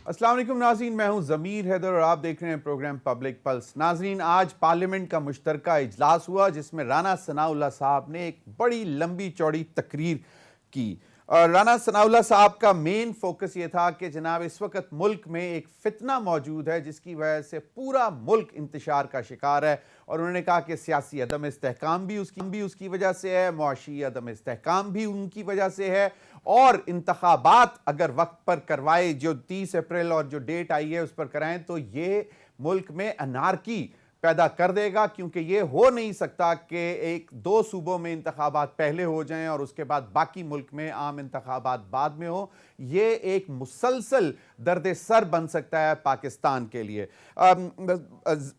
अस्सलाम वालेकुम नाज़रीन, मैं हूं ज़मीर हैदर और आप देख रहे हैं प्रोग्राम पब्लिक पल्स। नाज़रीन, आज पार्लियामेंट का मुश्तरका इजलास हुआ जिसमें राना सनाउल्लाह साहब ने एक बड़ी लंबी चौड़ी तकरीर की। और राना सनाउल्लाह साहब का मेन फोकस ये था कि जनाब इस वक्त मुल्क में एक फितना मौजूद है जिसकी वजह से पूरा मुल्क इंतशार का शिकार है। और उन्होंने कहा कि सियासी अदम इस्तेहकाम भी उसकी वजह से है, मुआशी अदम इस्तेहकाम भी उनकी वजह से है। और इंतखाबात अगर वक्त पर करवाए, जो 30 अप्रैल और जो डेट आई है उस पर कराएं, तो ये मुल्क में अनारकी पैदा कर देगा, क्योंकि ये हो नहीं सकता कि एक दो सूबों में इंतखाबात पहले हो जाएं और उसके बाद बाकी मुल्क में आम इंतखाबात बाद में हो। ये एक मुसलसल दर्द सर बन सकता है पाकिस्तान के लिए।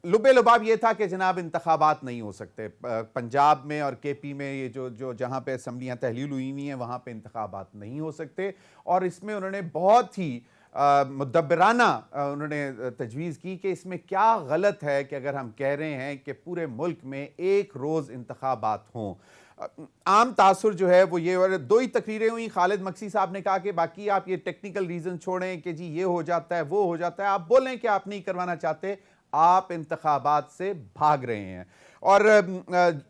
लुबे लुबाब ये था कि जनाब इंतखाबात नहीं हो सकते पंजाब में और केपी में, ये जो जहां पे असम्बलियां तहलील हुई हुई हैं वहां पे इंतखाबात नहीं हो सकते। और इसमें उन्होंने बहुत ही मुदब्बराना उन्होंने तजवीज़ की कि इसमें क्या गलत है कि अगर हम कह रहे हैं कि पूरे मुल्क में एक रोज़ इंतखाबात हों। आम तासुर जो है वो ये, और दो ही तकरीरें हुई। खालिद मक्सी साहब ने कहा कि बाकी आप ये टेक्निकल रीज़न छोड़ें कि जी ये हो जाता है वो हो जाता है, आप बोलें कि आप नहीं करवाना चाहते, आप इंतखाबात से भाग रहे हैं। और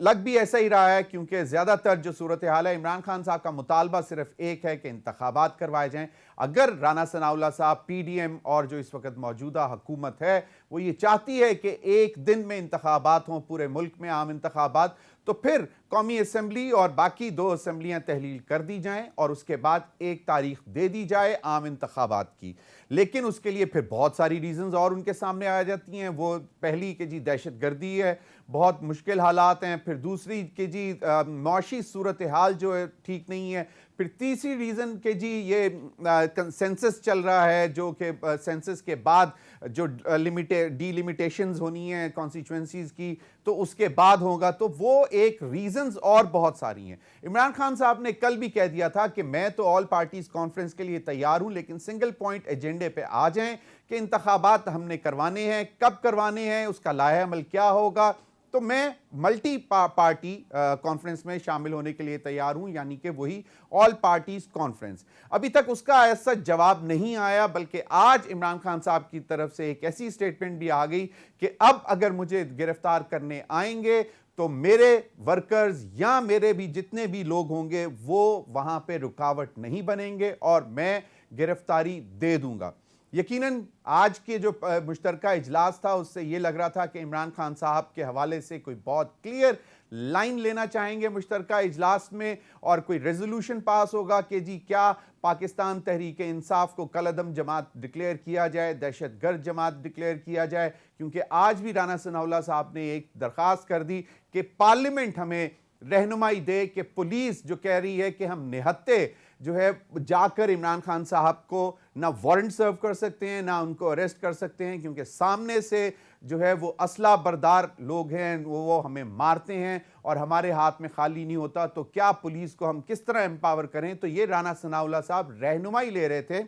लग भी ऐसा ही रहा है, क्योंकि ज़्यादातर जो सूरत हाल है, इमरान खान साहब का मुतालबा सिर्फ एक है कि इंतखाबात करवाए जाएं। अगर राना सनाउल्लाह साहब, PDM और जो इस वक्त मौजूदा हुकूमत है वो ये चाहती है कि एक दिन में इंतखाबात हों पूरे मुल्क में, आम इंतखाबात, तो फिर कौमी असम्बली और बाकी दो असम्बलियां तहलील कर दी जाएं और उसके बाद एक तारीख दे दी जाए आम इंतखाबात की। लेकिन उसके लिए फिर बहुत सारी रीजंस और उनके सामने आ जाती हैं। वो पहली कि जी दहशत गर्दी है, बहुत मुश्किल हालात हैं। फिर दूसरी कि जी मौशी सूरत हाल जो है ठीक नहीं है। फिर तीसरी रीज़न कि जी ये सेंसस चल रहा है, जो कि सेंसस के बाद जो डिलिमिटेशंस होनी है कॉन्स्टिट्यूएंसीज की, तो उसके बाद होगा। तो वो एक रीजंस और बहुत सारी हैं। इमरान खान साहब ने कल भी कह दिया था कि मैं तो ऑल पार्टीज कॉन्फ्रेंस के लिए तैयार हूं, लेकिन सिंगल पॉइंट एजेंडे पे आ जाएं कि इंतखाबात हमने करवाने हैं, कब करवाने हैं, उसका लाहे अमल क्या होगा। तो मैं मल्टी पार्टी कॉन्फ्रेंस में शामिल होने के लिए तैयार हूं, यानी कि वही ऑल पार्टीज कॉन्फ्रेंस। अभी तक उसका ऐसा जवाब नहीं आया, बल्कि आज इमरान खान साहब की तरफ से एक ऐसी स्टेटमेंट भी आ गई कि अब अगर मुझे गिरफ्तार करने आएंगे तो मेरे वर्कर्स या मेरे भी जितने भी लोग होंगे वो वहां पे रुकावट नहीं बनेंगे और मैं गिरफ्तारी दे दूंगा। यकीनन आज के जो मुश्तरका इजलास था उससे ये लग रहा था कि इमरान खान साहब के हवाले से कोई बहुत क्लियर लाइन लेना चाहेंगे मुश्तरका इजलास में, और कोई रेजोल्यूशन पास होगा कि जी क्या पाकिस्तान तहरीक इंसाफ को कलअदम जमात डिक्लेयर किया जाए, दहशतगर्द जमात डिक्लेयर किया जाए। क्योंकि आज भी राना सनाउल्लाह साहब ने एक दरख्वास्त कर दी कि पार्लियामेंट हमें रहनुमाई दे कि पुलिस जो कह रही है कि हम निहत्ते जो है जाकर इमरान खान साहब को ना वारंट सर्व कर सकते हैं ना उनको अरेस्ट कर सकते हैं, क्योंकि सामने से जो है वो असला बरदार लोग हैं, वो हमें मारते हैं और हमारे हाथ में खाली नहीं होता। तो क्या पुलिस को हम किस तरह एम्पावर करें। तो ये राना सनाउल्लाह साहब रहनुमाई ले रहे थे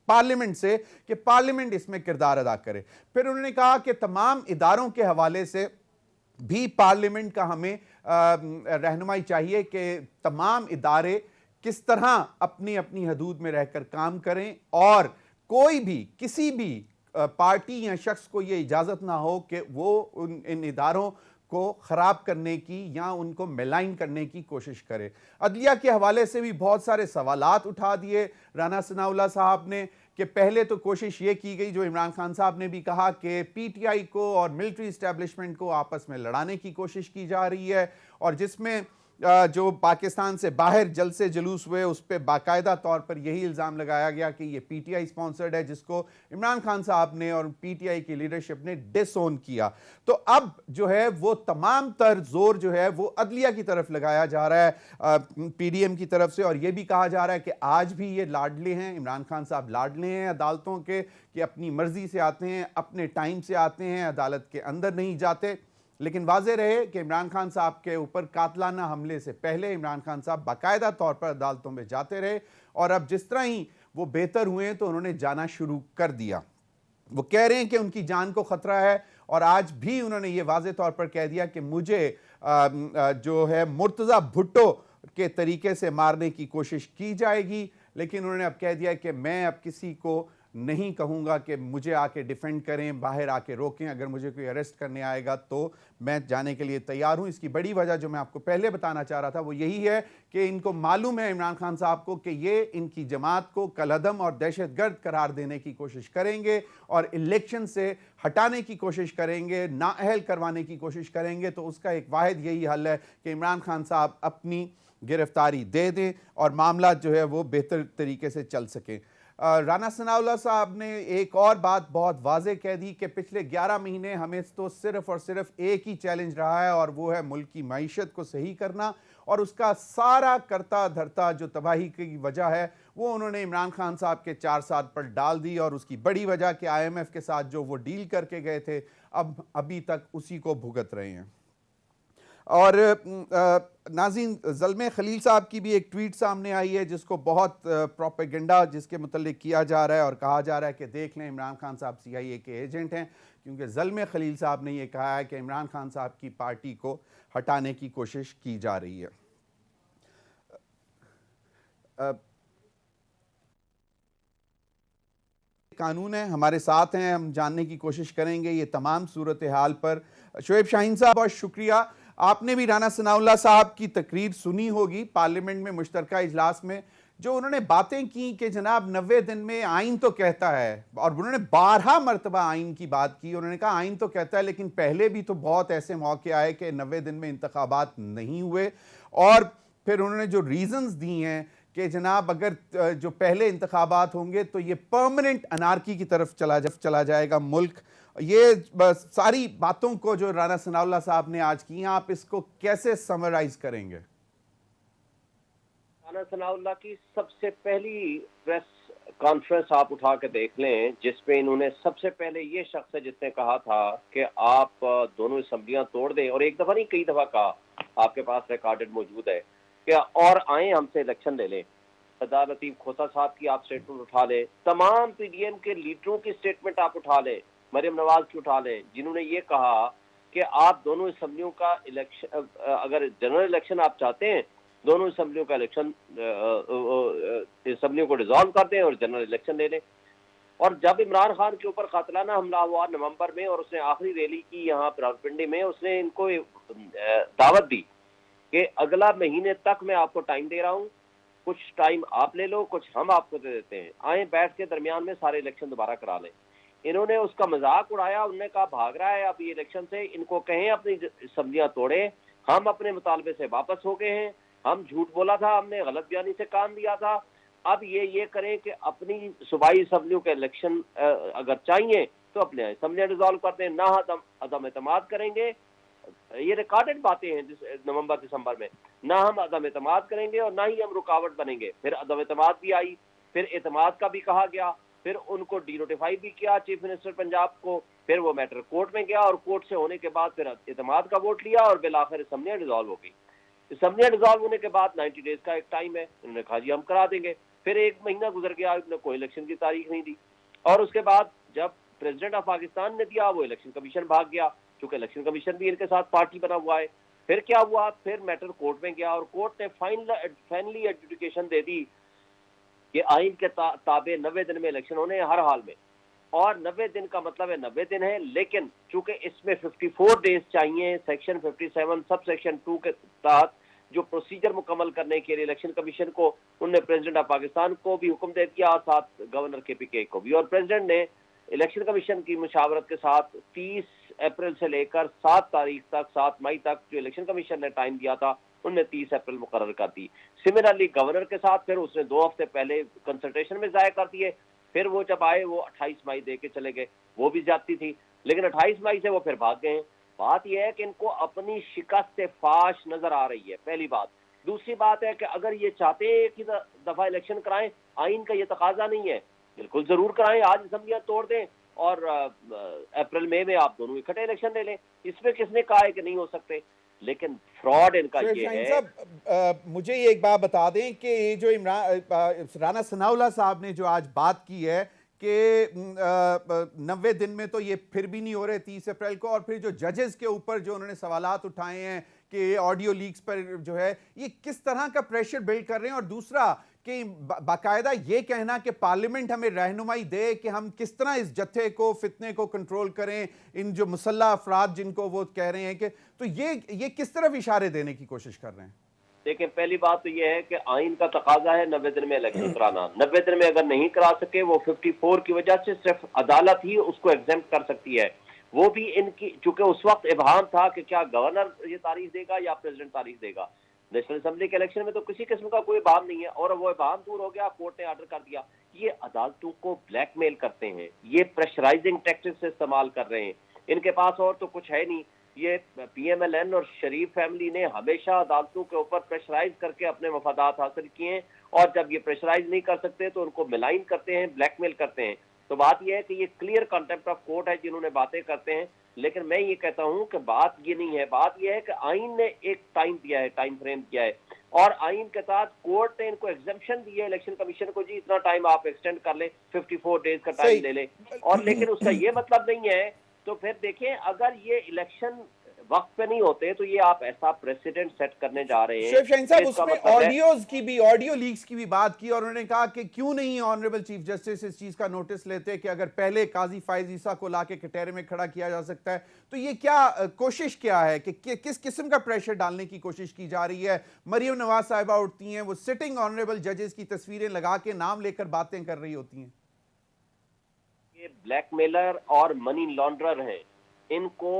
पार्लियामेंट से कि पार्लियामेंट इसमें किरदार अदा करे। फिर उन्होंने कहा कि तमाम इदारों के हवाले से भी पार्लियामेंट का हमें रहनुमाई चाहिए कि तमाम इदारे किस तरह अपनी अपनी हदूद में रहकर काम करें, और कोई भी किसी भी पार्टी या शख्स को यह इजाजत ना हो कि वो इन इदारों को खराब करने की या उनको मेलाइन करने की कोशिश करे। अदलिया के हवाले से भी बहुत सारे सवालात उठा दिए राना सनाउल्लाह साहब ने कि पहले तो कोशिश ये की गई, जो इमरान खान साहब ने भी कहा, कि PTI को और मिलिट्री इस्टेब्लिशमेंट को आपस में लड़ाने की कोशिश की जा रही है, और जिसमें जो पाकिस्तान से बाहर जलसे जुलूस हुए उस पर बाकायदा तौर पर यही इल्ज़ाम लगाया गया कि ये PTI स्पॉन्सर्ड है, जिसको इमरान खान साहब ने और PTI की लीडरशिप ने डिसोन किया। तो अब जो है वो तमाम तर जोर जो है वो अदलिया की तरफ लगाया जा रहा है PDM की तरफ से, और ये भी कहा जा रहा है कि आज भी ये लाडले हैं, इमरान खान साहब लाडले हैं अदालतों के, कि अपनी मर्जी से आते हैं, अपने टाइम से आते हैं, अदालत के अंदर नहीं जाते। लेकिन वाज़े रहे कि इमरान खान साहब के ऊपर कातलाना हमले से पहले इमरान खान साहब बाकायदा तौर पर अदालतों में जाते रहे, और अब जिस तरह ही वो बेहतर हुए तो उन्होंने जाना शुरू कर दिया। वो कह रहे हैं कि उनकी जान को खतरा है, और आज भी उन्होंने ये वाज़े तौर पर कह दिया कि मुझे जो है मुर्तज़ा भुट्टो के तरीके से मारने की कोशिश की जाएगी, लेकिन उन्होंने अब कह दिया कि मैं अब किसी को नहीं कहूंगा कि मुझे आके डिफेंड करें, बाहर आके रोकें, अगर मुझे कोई अरेस्ट करने आएगा तो मैं जाने के लिए तैयार हूं। इसकी बड़ी वजह जो मैं आपको पहले बताना चाह रहा था वो यही है कि इनको मालूम है, इमरान खान साहब को, कि ये इनकी जमात को कलअदम और दहशतगर्द करार देने की कोशिश करेंगे और इलेक्शन से हटाने की कोशिश करेंगे, नाअहल करवाने की कोशिश करेंगे। तो उसका एक वाहिद यही हल है कि इमरान खान साहब अपनी गिरफ्तारी दे दें और मामला जो है वो बेहतर तरीके से चल सके। राना सनाउल्लाह साहब ने एक और बात बहुत वाज़ेह कह दी कि पिछले 11 महीने हमें तो सिर्फ और सिर्फ एक ही चैलेंज रहा है और वो है मुल्क की मईशत को सही करना, और उसका सारा करता धरता जो तबाही की वजह है वो उन्होंने इमरान खान साहब के 4 साल पर डाल दी। और उसकी बड़ी वजह कि IMF के साथ जो वो डील करके गए थे अब अभी तक उसी को भुगत रहे हैं। और नाज़रीन, ज़ल्मे खलील साहब की भी एक ट्वीट सामने आई है जिसको बहुत प्रोपेगेंडा जिसके मुतल्लिक किया जा रहा है और कहा जा रहा है कि देख लें इमरान खान साहब CIA के एजेंट हैं, क्योंकि ज़ल्मे खलील साहब ने यह कहा है कि इमरान खान साहब की पार्टी को हटाने की कोशिश की जा रही है। कानून है, हमारे साथ हैं, हम जानने की कोशिश करेंगे ये तमाम सूरत हाल पर। शोएब शाहीन साहब, बहुत शुक्रिया। आपने भी राना सनाउल्लाह साहब की तकरीर सुनी होगी पार्लियामेंट में मुश्तरका इजलास में, जो उन्होंने बातें की कि जनाब 90 दिन में आइन तो कहता है, और उन्होंने 12 मरतबा आइन की बात की। उन्होंने कहा आइन तो कहता है लेकिन पहले भी तो बहुत ऐसे मौके आए कि 90 दिन में इंतखाबात नहीं हुए। और फिर उन्होंने जो रीजंस दी हैं कि जनाब अगर जो पहले इंतखाबात होंगे तो ये परमानेंट अनार्की की तरफ चला जाएगा मुल्क। ये सारी बातों को जो राना सनाउल्लाह साहब ने आज की, आप इसको कैसे समराइज करेंगे? राना सनाउल्लाह की सबसे पहली प्रेस कॉन्फ्रेंस आप उठा के देख लें, जिसपे इन्होंने सबसे पहले ये शख्स है जिसने कहा था कि आप दोनों असम्बलियां तोड़ दें, और एक दफा नहीं कई दफा कहा, आपके पास रिकॉर्डेड मौजूद है, कि और आए हमसे इलेक्शन ले लें। सरदार लतीफ खोसा साहब की आप स्टेटमेंट उठा लें, तमाम PDM के लीडरों की स्टेटमेंट आप उठा लें, मरियम नवाज की उठा लें, जिन्होंने ये कहा कि आप दोनों असम्बलियों का इलेक्शन, अगर जनरल इलेक्शन आप चाहते हैं, दोनों असम्बलियों का इलेक्शन, असम्बलियों को डिसॉल्व कर दें और जनरल इलेक्शन ले लें। और जब इमरान खान के ऊपर कातलाना हमला हुआ नवंबर में और उसने आखिरी रैली की यहाँ रावलपिंडी में, उसने इनको दावत दी कि अगला महीने तक मैं आपको टाइम दे रहा हूँ, कुछ टाइम आप ले लो, कुछ हम आपको दे देते हैं, आए बैठ के दरमियान में सारे इलेक्शन दोबारा करा लें। इन्होंने उसका मजाक उड़ाया, उन्होंने कहा भाग रहा है अब ये इलेक्शन से, इनको कहें अपनी असम्बलियां तोड़े, हम अपने मुतालबे से वापस हो गए हैं, हम झूठ बोला था, हमने गलत बयानी से काम दिया था, अब ये करें कि अपनी सूबाई असम्बलियों के इलेक्शन अगर चाहिए तो अपने असम्बलियां डिसॉल्व कर दें, ना अदम एतमाद करेंगे। ये रिकॉर्डेड बातें हैं नवंबर दिसंबर में, ना हम अदम एतमाद करेंगे और ना ही हम रुकावट बनेंगे। फिर अदम एतमाद भी आई, फिर एतमाद का भी कहा गया, फिर उनको डिनोटिफाई भी किया चीफ मिनिस्टर पंजाब को, फिर वो मैटर कोर्ट में गया और कोर्ट से होने के बाद फिर एतमाद का वोट लिया और बिल आखिर असम्बलियां डिसॉल्व हो गई। असम्बलियां डिसॉल्व होने के बाद 90 डेज का एक टाइम है, उन्होंने कहा जी हम करा देंगे। फिर एक महीना गुजर गया, उन्होंने कोई इलेक्शन की तारीख नहीं दी, और उसके बाद जब प्रेसिडेंट ऑफ पाकिस्तान ने दिया, वो इलेक्शन कमीशन भाग गया, क्योंकि इलेक्शन कमीशन भी इनके साथ पार्टी बना हुआ है। फिर क्या हुआ, फिर मैटर कोर्ट में गया और कोर्ट ने फाइनली एडजुडिकेशन दे दी कि आइन के ताबे 90 दिन में इलेक्शन होने हर हाल में, और 90 दिन का मतलब है 90 दिन है, लेकिन चूंकि इसमें 54 डेज चाहिए, सेक्शन 57 सब सेक्शन 2 के तहत जो प्रोसीजर मुकम्मल करने के लिए इलेक्शन कमीशन को, उनने प्रेसिडेंट ऑफ पाकिस्तान को भी हुक्म दे दिया और साथ गवर्नर KPK को भी, और प्रेसिडेंट ने इलेक्शन कमीशन की मुशावरत के साथ 30 अप्रैल से लेकर 7 तारीख तक, 7 मई तक जो इलेक्शन कमीशन ने टाइम दिया था, उनने 30 अप्रैल मुकर्रर कर दी। सिमिलरली गवर्नर के साथ फिर उसने 2 हफ्ते पहले कंसल्टेशन में ज़ाया कर दिए, फिर वो जब आए वो 28 मई दे के चले गए, वो भी ज्यादती थी, लेकिन 28 मई से वो फिर भाग गए। बात यह है कि इनको अपनी शिकस्त से फाश नजर आ रही है, पहली बात। दूसरी बात है कि अगर ये चाहते हैं कि दफा इलेक्शन कराएं, आइन का ये तकाजा नहीं है, बिल्कुल जरूर कराएं, आज असम्बलियां तोड़ दें और अप्रैल मई में आप दोनों इकट्ठे इलेक्शन ले लें, इसमें किसने कहा है कि नहीं हो सकते? लेकिन फ्रॉड इनका ये है। मुझे ये एक बात बता दें कि ये जो राना सनाउल्लाह साहब ने जो आज बात की है कि 90 दिन में तो ये फिर भी नहीं हो रहे 30 अप्रैल को, और फिर जो जजेस के ऊपर जो उन्होंने सवालात उठाए हैं कि ऑडियो लीक्स पर जो है, ये किस तरह का प्रेशर बिल्ड कर रहे हैं? और दूसरा कि बाकायदा ये कहना कि पार्लियामेंट हमें रहनुमाई दे कि हम किस तरह इस जत्थे को, फितने को कंट्रोल करें, इन जो मुसल्ला अफराद जिनको वो कह रहे हैं कि, तो ये किस तरफ इशारे देने की कोशिश कर रहे हैं? देखिए, पहली बात तो यह है कि आइन का तकाजा है 90 दिन में इलेक्शन कराना। 90 दिन में अगर नहीं करा सके, वो 54 की वजह से सिर्फ अदालत ही उसको एग्जेम्प्ट कर सकती है। वो भी इनकी, चूंकि उस वक्त इब्हाम था कि क्या गवर्नर ये तारीख देगा या प्रेसिडेंट तारीख देगा। नेशनल असेंबली के इलेक्शन में तो किसी किस्म का कोई इब्हाम नहीं है, और वो इब्हाम दूर हो गया, कोर्ट ने ऑर्डर कर दिया। ये अदालतों को ब्लैकमेल करते हैं, ये प्रेशराइजिंग टैक्टिक्स इस्तेमाल कर रहे हैं। इनके पास और तो कुछ है नहीं। ये PMLN और शरीफ फैमिली ने हमेशा अदालतों के ऊपर प्रेशराइज करके अपने मफादात हासिल किए हैं, और जब ये प्रेशराइज नहीं कर सकते तो उनको मिलाइन करते हैं, ब्लैकमेल करते हैं। तो बात यह है कि ये क्लियर कंटेम्प्ट ऑफ कोर्ट है जिन्होंने बातें करते हैं। लेकिन मैं ये कहता हूं कि बात ये नहीं है, बात यह है कि आइन ने एक टाइम दिया है, टाइम फ्रेम दिया है, और आइन के साथ कोर्ट ने इनको एग्जेम्पशन दिया है इलेक्शन कमीशन को, जी इतना टाइम आप एक्सटेंड कर ले, 54 डेज का टाइम ले ले। और लेकिन उसका ये मतलब नहीं है, तो फिर देखें, अगर ये इलेक्शन वक्त पे नहीं होते तो ये आप ऐसा प्रेसिडेंट सेट करने जा रहे हैं। शेख शाहीन साहब, इसका उसमें मतलब है, ऑडियोज की भी, ऑडियो लीक्स की भी बात की, और उन्होंने कहा कि क्यों नहीं ऑनरेबल चीफ जस्टिस इस चीज का नोटिस लेते कि अगर पहले काजी फायज ईसा को लाके कटहरे में खड़ा किया जा सकता है। तो ये क्या कोशिश क्या है कि किस किस्म का प्रेशर डालने की कोशिश की जा रही है? मरियम नवाज साहिबा उठती हैं, वो सिटिंग ऑनरेबल जजेस की तस्वीरें लगा के नाम लेकर बातें कर रही होती हैं। ये ब्लैकमेलर और मनी लॉन्ड्रर हैं, इनको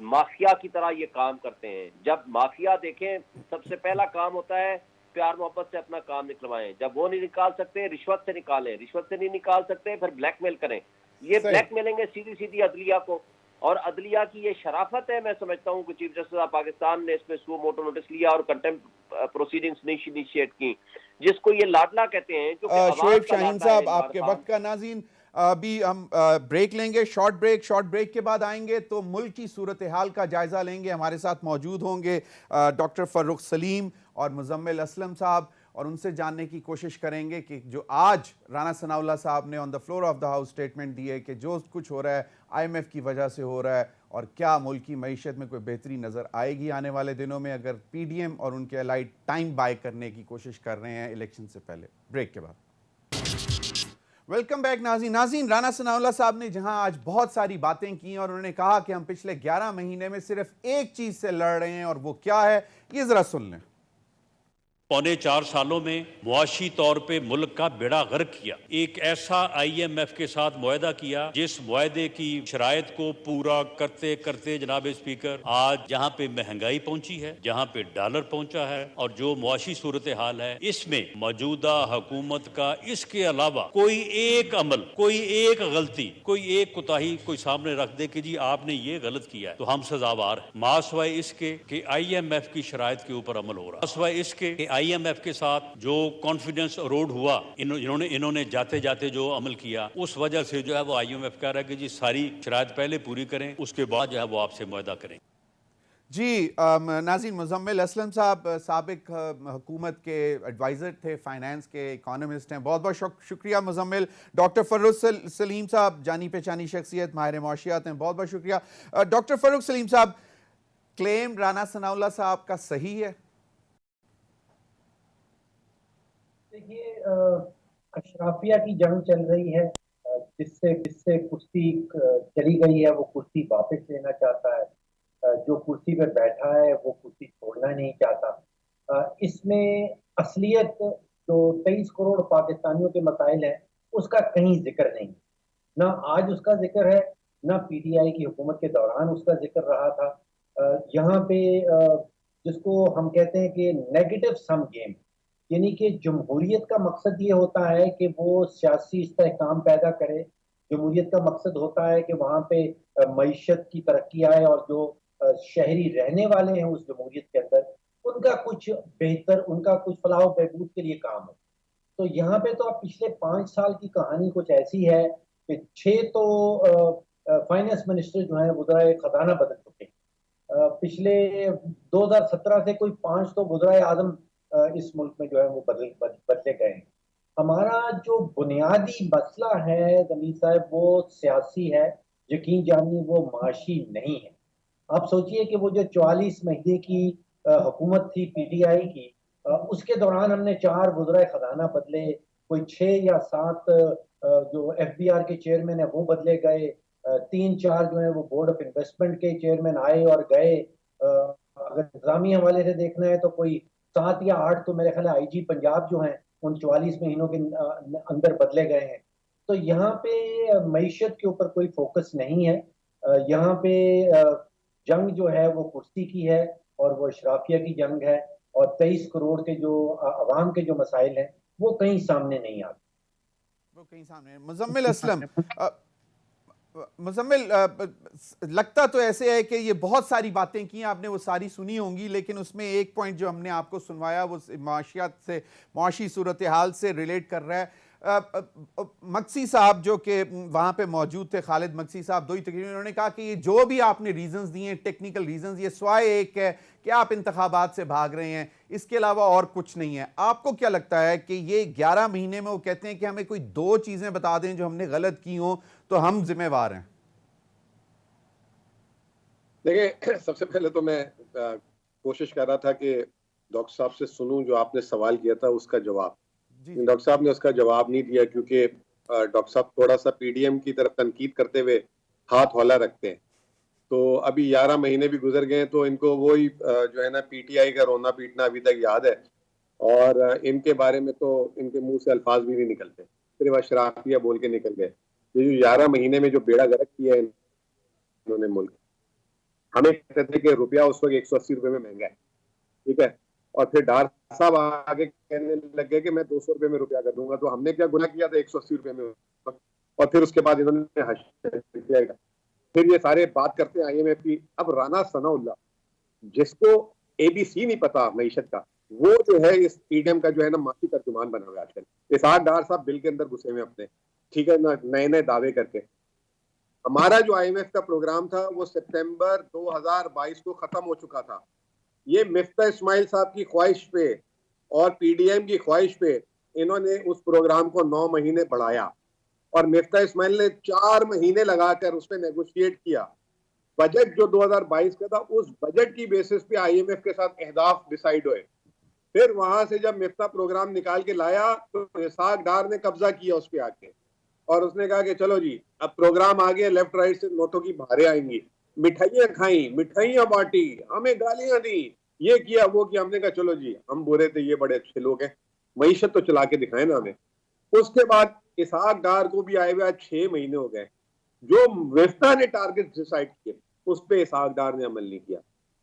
माफिया की तरह ये काम करते हैं। जब माफिया देखें, सबसे पहला काम होता है प्यार मोहब्बत से अपना काम निकलवाएं। जब वो नहीं निकाल सकते, रिश्वत से निकालें। रिश्वत से नहीं निकाल सकते, फिर ब्लैकमेल करें। ये ब्लैकमेलेंगे सीधी सीधी अदलिया को, और अदलिया की ये शराफत है। मैं समझता हूं कि चीफ जस्टिस ऑफ पाकिस्तान ने इसमें सो मोटो नोटिस लिया और कंटेम्प्ट प्रोसीडिंग्स इनिशिएट की, जिसको ये लाडला कहते हैं। शोएब शाहीन साहब, आपके वक्त का नाज़रीन, अभी हम ब्रेक लेंगे, शॉर्ट ब्रेक के बाद आएंगे तो मुल्क की सूरत हाल का जायजा लेंगे। हमारे साथ मौजूद होंगे डॉक्टर फर्रुख सलीम और मुजम्मिल असलम साहब, और उनसे जानने की कोशिश करेंगे कि जो आज राना सनाउल्लाह साहब ने on the floor of the house statement दी है कि जो कुछ हो रहा है IMF की वजह से हो रहा है, और क्या मुल्क की मईशत में कोई बेहतरी नज़र आएगी आने वाले दिनों में अगर PDM और उनके अलाइड टाइम बाय करने की कोशिश कर रहे हैं इलेक्शन से पहले। ब्रेक के बाद वेलकम बैक नाज़रीन। राना सनाउल्लाह साहब ने जहां आज बहुत सारी बातें की और उन्होंने कहा कि हम पिछले 11 महीने में सिर्फ एक चीज से लड़ रहे हैं, और वो क्या है, ये जरा सुन लें। पौने 4 सालों में मुआशी तौर पे मुल्क का बेड़ा गर्क किया। एक ऐसा IMF के साथ मुआहदा किया जिस मुआहदे की शराइत को पूरा करते करते जनाब स्पीकर आज जहां पे महंगाई पहुंची है, जहां पे डॉलर पहुंचा है, और जो मुआशी सूरत हाल है, इसमें मौजूदा हुकूमत का इसके अलावा कोई एक अमल, कोई एक गलती, कोई एक कोताही कोई सामने रख दे कि जी आपने ये गलत किया है, तो हम सजावार हैं। मासवाए इसके कि IMF की शराइत के ऊपर अमल हो रहा है, मासवाए इसके कि IMF के साथ जो कॉन्फिडेंस अरोड हुआ, इन्होंने जाते जाते जो अमल किया, उस वजह से जो है वो IMF कह रहा है कि जी सारी शराइत पहले पूरी करें, उसके बाद जो है वो आपसे मुआहदा करें। जी नाज़रीन, मुजम्मिल असलम साहब साबिक हुकूमत के एडवाइज़र थे, फाइनेंस के इकोनॉमिस्ट हैं। बहुत बहुत शुक्रिया मुजम्मिल। डॉक्टर फर्रुख सलीम साहब, जानी पहचानी शख्सियत, माहिर मुआशियात हैं, बहुत बहुत शुक्रिया। डॉक्टर फर्रुख सलीम साहब, क्लेम राना सनाउल्लाह साहब का सही है? देखिए, अशराफिया की जंग चल रही है, जिससे कुर्सी चली गई है, वो कुर्सी वापस लेना चाहता है। जो कुर्सी पर बैठा है वो कुर्सी छोड़ना नहीं चाहता। इसमें असलियत जो 23 करोड़ पाकिस्तानियों के मसाइल हैं, उसका कहीं जिक्र नहीं। ना आज उसका जिक्र है, ना PTI की हुकूमत के दौरान उसका जिक्र रहा था। यहाँ पे जिसको हम कहते हैं कि नेगेटिव सम गेम, यानी कि जमहूरियत का मकसद ये होता है कि वो सियासी इस्तेहकाम पैदा करे। जमहूरियत का मकसद होता है कि वहाँ पे मईशत की तरक्की आए, और जो शहरी रहने वाले हैं उस जमहूरियत के अंदर, उनका कुछ बेहतर, उनका कुछ फलाह बहबूद के लिए काम हो। तो यहाँ पे तो अब पिछले 5 साल की कहानी कुछ ऐसी है कि 6 तो फाइनेंस मिनिस्टर जो है वज़राए खजाना बदल चुके हैं। पिछले 2017 से कोई 5 तो वज़राए आज़म इस मुल्क में जो है वो बदले गए हैं। हमारा जो बुनियादी मसला है जमीर साहब, वो सियासी है, यकीन जानिए वो माशी नहीं है। आप सोचिए कि वो जो 44 महीने की हुकूमत थी PTI की, उसके दौरान हमने 4 वज़राए खजाना बदले, कोई 6 या 7 जो एफबीआर के चेयरमैन है वो बदले गए, 3-4 जो है वो बोर्ड ऑफ इन्वेस्टमेंट के चेयरमैन आए और गए। अगर इंतजामी हवाले से देखना है तो कोई 7 या 8 तो मेरे ख्याल है आईजी पंजाब जो हैं उन 44 महीनों के अंदर बदले गए हैं। तो यहाँ पे मईशत के ऊपर कोई फोकस नहीं है। यहाँ पे जंग जो है वो कुर्सी की है और वो अशराफिया की जंग है, और 23 करोड़ के जो अवाम के जो मसाइल हैं वो कहीं सामने नहीं आते। वो कहीं सामने। मुजम्मिल असलम, मुजम्मिल, लगता तो ऐसे है कि ये बहुत सारी बातें की आपने, वो सारी सुनी होंगी, लेकिन उसमें एक पॉइंट जो हमने आपको सुनवाया वो माशियात से, माशी सूरत हाल से रिलेट कर रहा है। मक्सी साहब जो कि वहाँ पे मौजूद थे, खालिद मक्सी साहब, दो ही तकरीबन, उन्होंने कहा कि ये जो भी आपने रीजंस दिए, टेक्निकल रीजंस, ये स्वाय एक है कि आप इंतखाबात से भाग रहे हैं, इसके अलावा और कुछ नहीं है। आपको क्या लगता है कि ये 11 महीने में वो कहते हैं कि हमें कोई 2 चीज़ें बता दें जो हमने गलत की हों तो हम जिम्मेवार हैं? देखिए, सबसे पहले तो मैं कोशिश कर रहा था कि डॉक्टर साहब से सुनूं जो आपने सवाल किया था उसका जवाब। डॉक्टर साहब ने उसका जवाब नहीं दिया क्योंकि डॉक्टर साहब थोड़ा सा पीडीएम की तरफ तनकीद करते हुए हाथ हौला रखते हैं। तो अभी 11 महीने भी गुजर गए तो इनको वही जो है ना पीटीआई का रोना पीटना अभी तक याद है, और इनके बारे में तो इनके मुंह से अल्फाज भी नहीं निकलते, सिर्फ अशराफिया बोल के निकल गए। ये जो 11 महीने में जो बेड़ा गर्क किया है इन्होंने मुल्क, हमें कहते थे कि रुपया उस वक्त 180 रुपए में महंगा है, ठीक है, और फिर डार साहब आगे कहने लगे कि मैं 200 रुपए में रुपया कर दूंगा। तो हमने क्या गुनाह किया था 180 रुपए में? और फिर उसके बाद इन्होंने किया। फिर ये सारे बात करते हैं आईएमएफ की। अब राना सनाउल्लाह, जिसको एबीसी नहीं पता मईशत का, वो जो है इस पीडीएम का जो है ना माफी तर्जुमान बना हुआ है आजकल। इसाक डार साहब बिल के अंदर घुसे में अपने, ठीक है ना, नए नए दावे करके। हमारा जो आईएमएफ का प्रोग्राम था वो सितंबर 2022 को खत्म हो चुका था। ये मिफ्ता इस्माइल साहब की ख्वाहिश पे और पीडीएम की ख्वाहिश पे इन्होंने उस प्रोग्राम को 9 महीने बढ़ाया, और मिफ्ता इस्माइल ने 4 महीने लगाकर उस पर नेगोशिएट किया। बजट जो 2022 का था, उस बजट की बेसिस पे आईएमएफ के साथ अहदाफ डिसाइड हुए। फिर वहां से जब मिफ्ता प्रोग्राम निकाल के लाया तो इसाक डार ने कब्जा किया उस पर आके, और उसने कहा कि चलो जी अब प्रोग्राम आ गया, लेफ्ट राइट से नोटों की बहारें आएंगी, मिठाइयाँ खाई, मिठाइयाँ बांटी, हमें गालियां दी, ये किया वो किया। हमने कहा चलो जी हम बुरे थे, ये बड़े अच्छे लोग हैं, मईशत तो चला के दिखाए ना हमें। उसके बाद इसाक डार को भी आए हुए आज 6 महीने हो गए। जो मिफ्ता ने टारगेट डिसाइड किए उस पर इसाक डार ने अमल नहीं किया।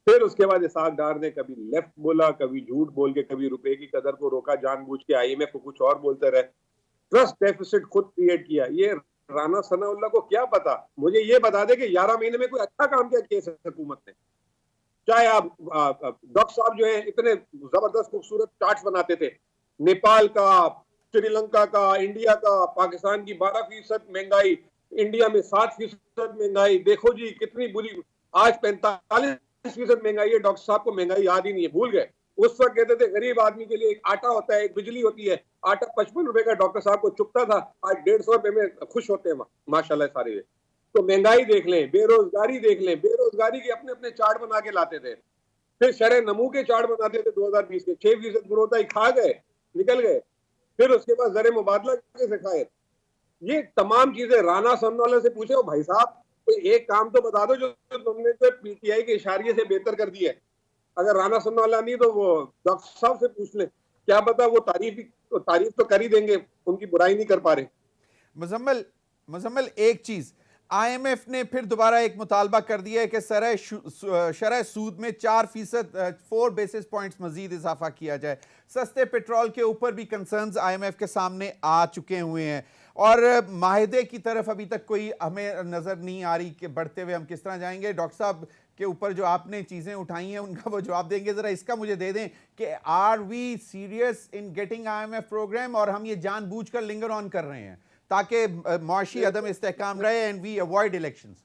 फिर उसके बाद इसाक डार ने कभी लेफ्ट बोला, कभी झूठ बोल के, कभी रुपए की कदर को रोका जानबूझ के, आईएमएफ को कुछ और बोलते रहे, ट्रस्ट डेफिसिट खुद क्रिएट किया। ये राना सनाउल्लाह को क्या पता? मुझे ये बता दे कि 11 महीने में कोई अच्छा काम क्या किया हुकूमत ने। चाहे आप डॉक्टर साहब जो है इतने जबरदस्त खूबसूरत चार्ट्स बनाते थे, नेपाल का, श्रीलंका का, इंडिया का, पाकिस्तान की 12% महंगाई, इंडिया में 7% महंगाई, देखो जी कितनी बुरी, आज 45% महंगाई है। डॉक्टर साहब को महंगाई याद ही नहीं है, भूल गए। उस वक्त कहते थे गरीब आदमी के लिए एक आटा होता है, एक बिजली होती है, आटा 55 रुपए का डॉक्टर साहब को चुपता था, आज 150 रुपए में खुश होते हैं माशाल्लाह सारे। तो महंगाई देख लें, बेरोजगारी देख लें, बेरोजगारी के अपने अपने चार्ट बना के लाते थे। फिर शरह नमू के चार्ट बनाते थे 2020 के, 6% ग्रोथ खा गए, निकल गए। फिर उसके बाद जरे मुबादला कैसे खाए। ये तमाम चीजें राना सनाउल्लाह से पूछे, भाई साहब कोई एक काम तो बता दो जो तुमने तो पीटीआई के इशारे से बेहतर कर दिया है। अगर राना सनाउल्लाह नहीं तो वो डॉक्टर साहब से पूछ ले, क्या पता वो तारीफ तो कर ही देंगे, उनकी बुराई नहीं कर पा रहे। मुजम्मिल, एक चीज, आईएमएफ ने फिर दोबारा एक मुतालबा कर दिया है कि शरह सूद में 4% 4 बेसिस पॉइंट्स मजीद इजाफा किया जाए। सस्ते पेट्रोल के ऊपर भी कंसर्न्स आईएमएफ के सामने आ चुके हुए हैं, और माहिदे की तरफ अभी तक कोई हमें नजर नहीं आ रही कि बढ़ते हुए हम किस तरह जाएंगे। डॉक्टर साहब के ऊपर जो आपने चीजें उठाई हैं उनका वो जवाब देंगे। जरा इसका मुझे दे दें कि are we serious in getting IMF program, और हम ये जानबूझकर लिंगर ऑन कर रहे हैं ताकि मुआशी अदम इस्तेहकाम रहे एंड वी अवॉइड इलेक्शंस?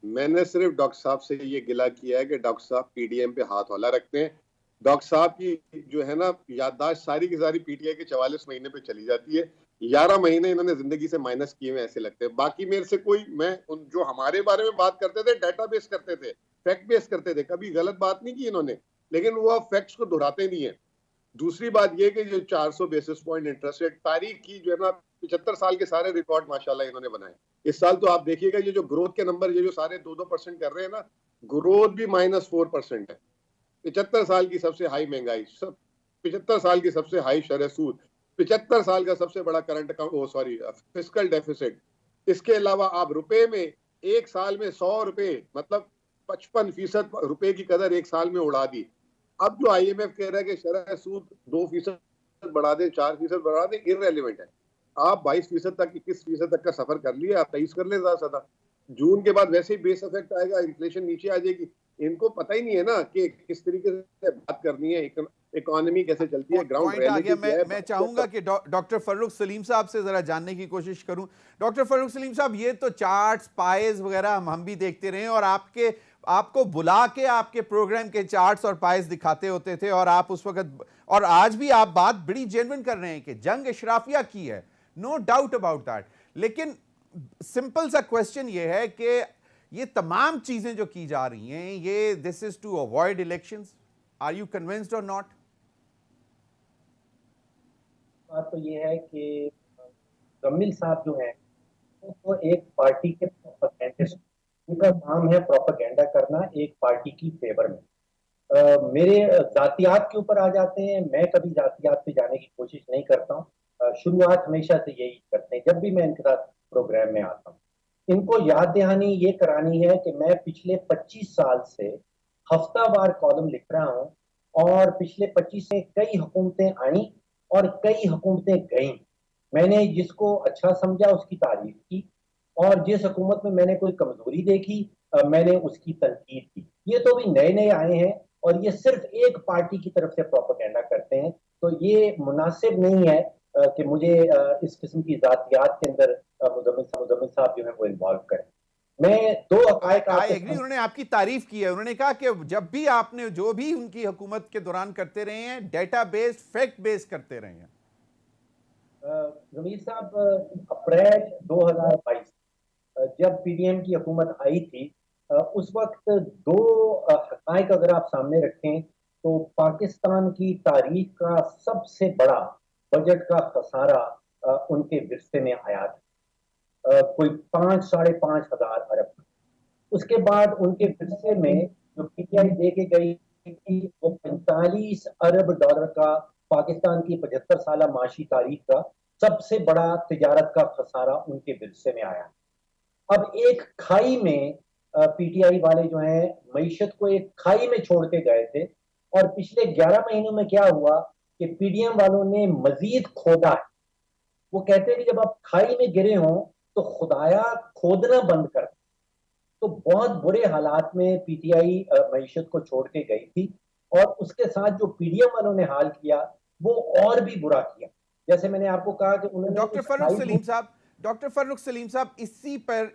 मैंने सिर्फ डॉक्टर साहब से ये गिला किया है कि डॉक्टर साहब पीडीएम पे हाथ हौला रखते हैं। डॉक्टर साहब की जो है ना याददाश्त सारी की सारी पीटीआई के 44 महीने पे चली जाती है। 11 महीने इन्होंने जिंदगी से माइनस किए हुए ऐसे लगते हैं। बाकी मेरे से कोई, मैं उन जो हमारे बारे में बात करते थे, डाटा बेस करते थे, फैक्ट बेस करते थे, कभी गलत बात नहीं की इन्होंने, लेकिन वो फैक्ट्स को दोहराते नहीं है। दूसरी बात ये कि जो 400 बेसिस पॉइंट इंटरेस्ट रेट तारीख की जो है ना, 75 साल के सारे रिकॉर्ड माशाल्लाह इन्होंने बनाए। इस साल तो आप देखिएगा ये जो ग्रोथ के नंबर ये जो सारे 2-2% कर रहे हैं ना, ग्रोथ भी -4% है। 75 साल की सबसे हाई महंगाई, 75 साल की सबसे हाई शरह सूद, 75 साल का सबसे बड़ा करंट अकाउंट फिस्कल डेफिसिट। इसके अलावा आप रुपए में एक साल में 100 रुपए मतलब 55% रुपए की कदर एक साल में उड़ा दी। अब जो IMF कह रहा है कि शरह सूद 2% बढ़ा दे, 4% बढ़ा दे, इररेलेवेंट है। आप 22% तक, 21% तक का सफर कर लिया, आप 23 कर ले ज्यादा। जून के बाद वैसे ही बेस इफेक्ट आएगा, इन्फ्लेशन नीचे आ जाएगी। इनको पता ही नहीं है ना कि किस तरीके से बात करनी है, इकोनॉमी कैसे चलती है, ग्राउंड रियलिटी क्या है। मैं चाहूंगा कि डॉक्टर फर्रुख सलीम साहब से जरा जानने की कोशिश करूं। डॉक्टर फर्रुख सलीम साहब, ये तो चार्ट्स, पाइज वगैरह हम भी देखते रहे और आपको बुला के आपके प्रोग्राम के चार्ट्स और पाइज दिखाते होते थे, और आप उस वक्त और आज भी आप बात बड़ी जेन्युइन कर रहे हैं कि जंग इशराफिया की है, नो डाउट अबाउट दैट। लेकिन सिंपल सा क्वेश्चन ये है कि ये तमाम चीजें जो की जा रही हैं, ये this is to avoid elections. Are you convinced और नॉट? बात तो ये है कि जमील साहब जो हैं वो एक पार्टी के प्रोपेगेंडिस्ट, उनका काम है प्रोपेगेंडा करना एक पार्टी की फेवर में। मेरे जातियात के ऊपर आ जाते हैं, मैं कभी जातियात पे जाने की कोशिश नहीं करता हूँ। शुरुआत हमेशा से यही करते हैं जब भी मैं इनके साथ प्रोग्राम में आता हूँ। इनको याद दहानी ये करानी है कि मैं पिछले 25 साल से हफ्तावार कॉलम लिख रहा हूँ, और पिछले 25 से कई हुकूमतें आई और कई हुकूमतें गईं। मैंने जिसको अच्छा समझा उसकी तारीफ की, और जिस हुकूमत में मैंने कोई कमजोरी देखी मैंने उसकी तनकीद की। ये तो भी नए नए आए हैं और ये सिर्फ एक पार्टी की तरफ से प्रोपेगेंडा करते हैं, तो ये मुनासिब नहीं है कि मुझे इस किस्म की जातियात के अंदर मुदम्मिल साहब जो है वो इन्वॉल्व करें। मैं दो हकायक उन्होंने आपकी तारीफ की है, उन्होंने कहा कि जब भी आपने जो भी उनकी हुकूमत के दौरान करते रहे हैं, डेटा बेस्ड, फैक्ट बेस्ड करते रहे हैं। जमीर साहब, अप्रैल 2022 जब PDM की हुकूमत आई थी, उस वक्त दो हकायक अगर आप सामने रखें तो पाकिस्तान की तारीख का सबसे बड़ा बजट का खसारा उनके विरसे में आया था, कोई 5-5.5 हजार अरब। उसके बाद उनके विरसे में जो PTI दे के गई थी वो 45 अरब डॉलर का, पाकिस्तान की 75 साल माशी तारीख का सबसे बड़ा तिजारत का खसारा उनके विरसे में आया। अब एक खाई में PTI वाले जो हैं मईशत को एक खाई में छोड़ के गए थे, और पिछले 11 महीनों में क्या हुआ कि PDM वालों ने मजीद खोदा है। वो कहते हैं कि जब आप खाई में गिरे हों तो खुदाया खोदना बंद कर। तो बहुत बुरे हालात में PTI मईशत को छोड़ के गई थी, और उसके साथ जो PDM वालों ने हाल किया वो और भी बुरा किया। जैसे मैंने आपको कहा कि उन्होंने डॉक्टर फर्रुख सलीम साहब,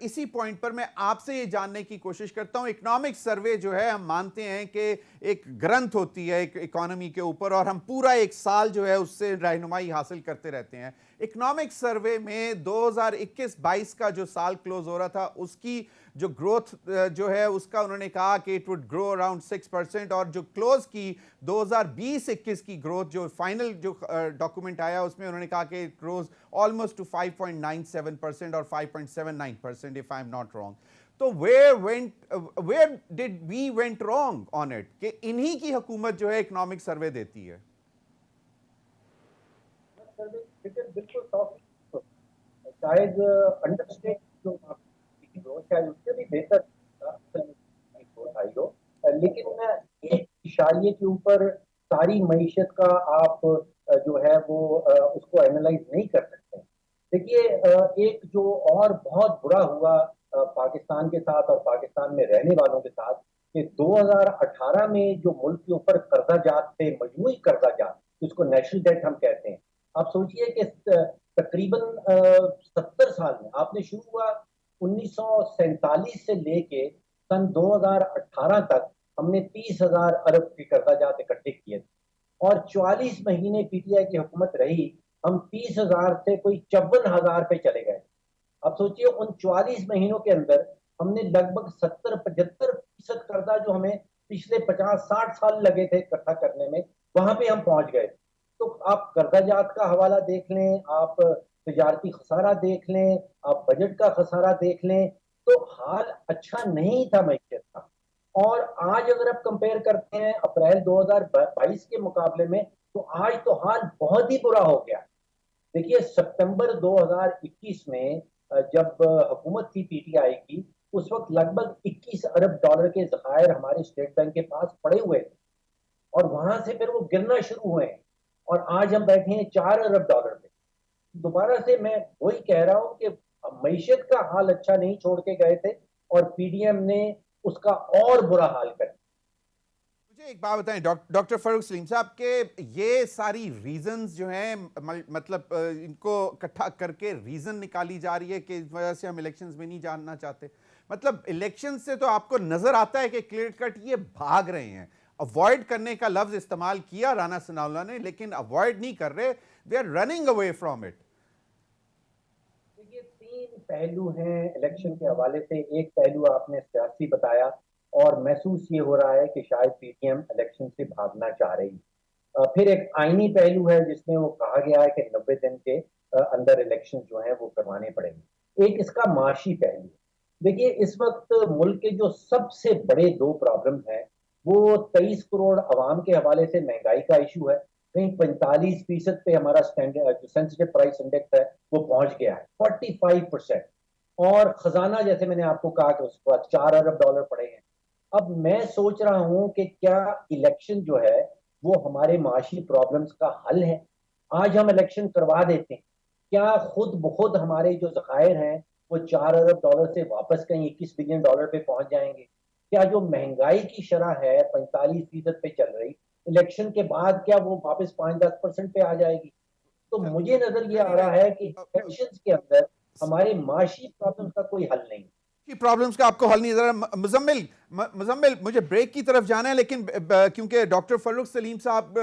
इसी पॉइंट पर मैं आपसे ये जानने की कोशिश करता हूं। इकोनॉमिक सर्वे जो है, हम मानते हैं कि एक ग्रंथ होती है एक इकोनॉमी के ऊपर, और हम पूरा एक साल जो है उससे रहनुमाई हासिल करते रहते हैं। इकोनॉमिक सर्वे में 2021-22 का जो साल क्लोज हो रहा था, उसकी जो ग्रोथ जो है उसका उन्होंने कहा कि इट वुड ग्रो अराउंड 6%, और जो क्लोज की 2020-21 की ग्रोथ, जो फाइनल जो डॉक्यूमेंट आया उसमें उन्होंने कहा कि इट ग्रोज ऑलमोस्ट टू 5.97% और 5.79% if I am not wrong. तो where did we went wrong on it कि इन्हीं की हुकूमत जो है इकोनॉमिक सर्वे देती है? बिल्कुल शायद अंडरस्टैंड जो शायद उससे भी बेहतर आई हो, लेकिन एक इशारे के ऊपर सारी मईशत का आप जो है वो उसको एनालाइज नहीं कर सकते। देखिए, एक जो और बहुत बुरा हुआ पाकिस्तान के साथ और पाकिस्तान में रहने वालों के साथ, कि 2018 में जो मुल्क के ऊपर कर्जा जात थे, मजमूई कर्जा जात, जिसको नेशनल डेट हम कहते हैं। आप सोचिए कि तकरीबन 70 साल में आपने शुरू हुआ 1947 से लेके सन 2018 तक हमने 30,000 अरब के कर्जा जात इकट्ठे किए थे, और 44 महीने PTI की हुकूमत रही, हम 30,000 से कोई 54,000 पे चले गए। अब सोचिए उन 44 महीनों के अंदर हमने लगभग 70-75% कर्जा जो हमें पिछले 50-60 साल लगे थे इकट्ठा करने में, वहां पे हम पहुंच गए। तो आप कर्जाजात का हवाला देख लें, आप तजारती खसारा देख लें, आप बजट का खसारा देख लें, तो हाल अच्छा नहीं था मैशत का। और आज अगर आप कंपेयर करते हैं अप्रैल 2022 के मुकाबले में, तो आज तो हाल बहुत ही बुरा हो गया। देखिए सितंबर 2021 में जब हुकूमत थी पीटीआई की, उस वक्त लगभग 21 अरब डॉलर के ज़खायर हमारे स्टेट बैंक के पास पड़े हुए थे, और वहां से फिर वो गिरना शुरू हुए हैं, और आज हम बैठे हैं 4 अरब डॉलर पे। दोबारा से मैं वही कह रहा हूं कि मईशत का हाल अच्छा नहीं छोड़ के गए थे, और पीडीएम ने उसका और बुरा हाल कर दिया। मुझे एक बात बताएं डॉक्टर फरूख सलीम साहब के ये सारी रीजंस जो हैं, मतलब इनको इकट्ठा करके रीजन निकाली जा रही है कि इस वजह से हम इलेक्शंस में नहीं जानना चाहते। मतलब इलेक्शन से तो आपको नजर आता है कि क्लियर कट ये भाग रहे हैं। अवॉइड करने का लफ्ज इस्तेमाल किया राना सनाउल्लाह ने, लेकिन अवॉइड नहीं कर रहे, they are running away from it. देखिए 3 पहलू हैं इलेक्शन के हवाले से। एक पहलू आपने सियासी बताया, और महसूस ये हो रहा है कि शायद पीटीएम इलेक्शन से भागना चाह रही है। फिर एक आईनी पहलू है जिसमें वो कहा गया है कि 90 दिन के अंदर इलेक्शन जो है वो करवाने पड़ेंगे। एक इसका माशी पहलू। देखिए इस वक्त मुल्क के जो सबसे बड़े 2 प्रॉब्लम हैं, वो 23 करोड़ अवाम के हवाले से महंगाई का इशू है। कहीं 45% पे हमारा स्टैंडर्ड जो सेंसिटिव प्राइस इंडेक्स है वो पहुंच गया है 45%। और खजाना, जैसे मैंने आपको कहा कि उसके बाद 4 अरब डॉलर पड़े हैं। अब मैं सोच रहा हूं कि क्या इलेक्शन जो है वो हमारे माशी प्रॉब्लम्स का हल है? आज हम इलेक्शन करवा देते हैं, क्या खुद ब खुद हमारे जो ज़खायर हैं वो 4 अरब डॉलर से वापस कहीं 21 बिलियन डॉलर पे पहुंच जाएंगे? क्या जो महंगाई की शरह है 45% पे चल रही, इलेक्शन के बाद क्या वो वापस 5-10% पे आ जाएगी? तो मुझे नजर ये आ रहा है कि इलेक्शंस के अंदर हमारे माशी प्रॉब्लम्स का कोई हल नहीं। की प्रॉब्लम्स का आपको हल नहीं नजर। मुजम्मिल मुझे ब्रेक की तरफ जाना है, लेकिन क्योंकि डॉक्टर फरूख सलीम साहब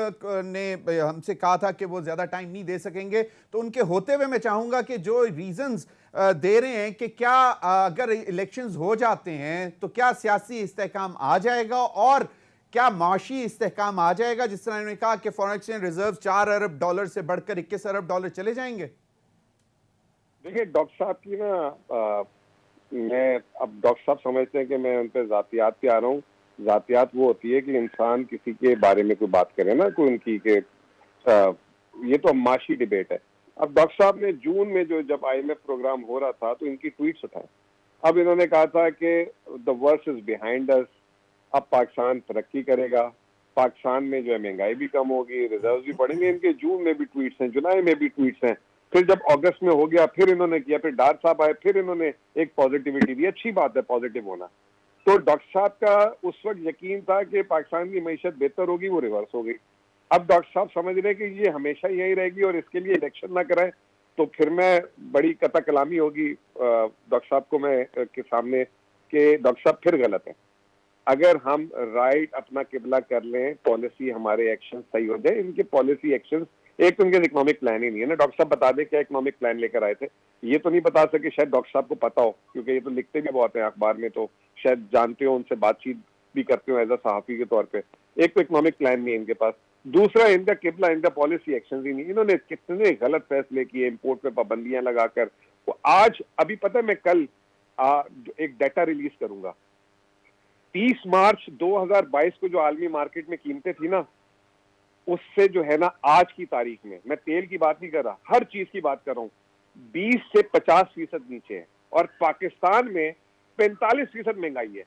ने हमसे कहा था कि वो ज्यादा टाइम नहीं दे सकेंगे, तो उनके होते हुए मैं चाहूंगा कि जो रीजंस दे रहे हैं कि क्या अगर इलेक्शंस हो जाते हैं तो क्या सियासी इस्तेहकाम आ जाएगा और क्या माशी इस्तेहकाम आ जाएगा, जिस तरह उन्होंने कहा कि फॉरेन एक्सचेंज रिजर्व 4 अरब डॉलर से बढ़कर 21 अरब डॉलर चले जाएंगे। देखिए डॉक्टर साहब की ना, मैं अब डॉक्टर साहब समझते हैं कि मैं उन पर जातियात पे आ रहा हूँ। जातियात वो होती है कि इंसान किसी के बारे में कोई बात करे ना, कोई उनकी के ये तो माशी डिबेट है। अब डॉक्टर साहब ने जून में जब आईएमएफ प्रोग्राम हो रहा था तो इनकी ट्वीट्स उठाए। अब इन्होंने कहा था कि the worst is behind us, अब पाकिस्तान तरक्की करेगा, पाकिस्तान में जो है महंगाई भी कम होगी, रिजर्व भी बढ़ेंगे। इनके जून में भी ट्वीट्स हैं, जुलाई में भी ट्वीट्स हैं। फिर जब अगस्त में हो गया फिर इन्होंने किया, फिर डार साहब आए, फिर इन्होंने एक पॉजिटिविटी दी। अच्छी बात है पॉजिटिव होना। तो डॉक्टर साहब का उस वक्त यकीन था कि पाकिस्तान की मईशत बेहतर होगी, वो रिवर्स हो गई। अब डॉक्टर साहब समझ रहे हैं कि ये हमेशा यही रहेगी और इसके लिए इलेक्शन ना कराएं तो फिर मैं बड़ी कता कलामी होगी डॉक्टर साहब को मैं के सामने कि डॉक्टर साहब फिर गलत है। अगर हम राइट अपना किबला कर लें, पॉलिसी हमारे एक्शन सही हो जाए। इनके पॉलिसी एक्शन, एक तो इनके इकोनॉमिक प्लान ही नहीं है ना। डॉक्टर साहब बता दें क्या इकोनॉमिक प्लान लेकर आए थे, ये तो नहीं बता सके। शायद डॉक्टर साहब को पता हो क्योंकि ये तो लिखते भी बहुत हैं अखबार में, तो शायद जानते हो, उनसे बातचीत भी करते हो एज अ सहाफी के तौर पे। एक तो इकोनॉमिक प्लान नहीं है इनके पास, दूसरा इनका किबला, इनका पॉलिसी एक्शन ही नहीं। इन्होंने कितने गलत फैसले किए, इम्पोर्ट पे पाबंदियां लगाकर। तो आज अभी पता है मैं कल एक डाटा रिलीज करूंगा। 30 मार्च 2022 को जो आलमी मार्केट में कीमतें थी ना, उससे जो है ना आज की तारीख में, मैं तेल की बात नहीं कर रहा, हर चीज की बात कर रहा हूं, 20 से 50% नीचे है। और पाकिस्तान में 45% महंगाई है।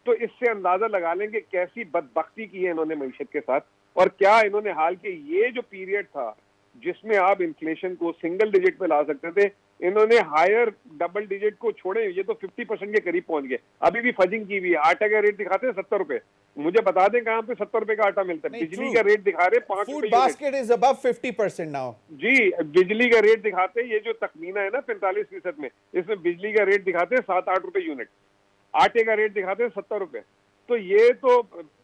तो इससे अंदाजा लगा लेंगे कैसी बदबख्ती की है इन्होंने मईशत के साथ। और क्या इन्होंने हाल के ये जो पीरियड था जिसमें आप इन्फ्लेशन को सिंगल डिजिट पे ला सकते थे, इन्होंने हायर डबल डिजिट को छोड़े, ये तो 50% के करीब पहुंच गए। अभी भी फजिंग की हुई है। आटा का रेट दिखाते हैं 70 रुपए, मुझे बता दें कहां पे 70 रुपए का आटा मिलता है। बिजली का रेट दिखा रहे 5 रुपए। Basket is above 50% now. जी, बिजली का रेट दिखाते हैं, ये जो तखमीना है ना 45% में, इसमें बिजली का रेट दिखाते हैं 7-8 रुपए यूनिट, आटे का रेट दिखाते हैं 70 रुपए। तो ये तो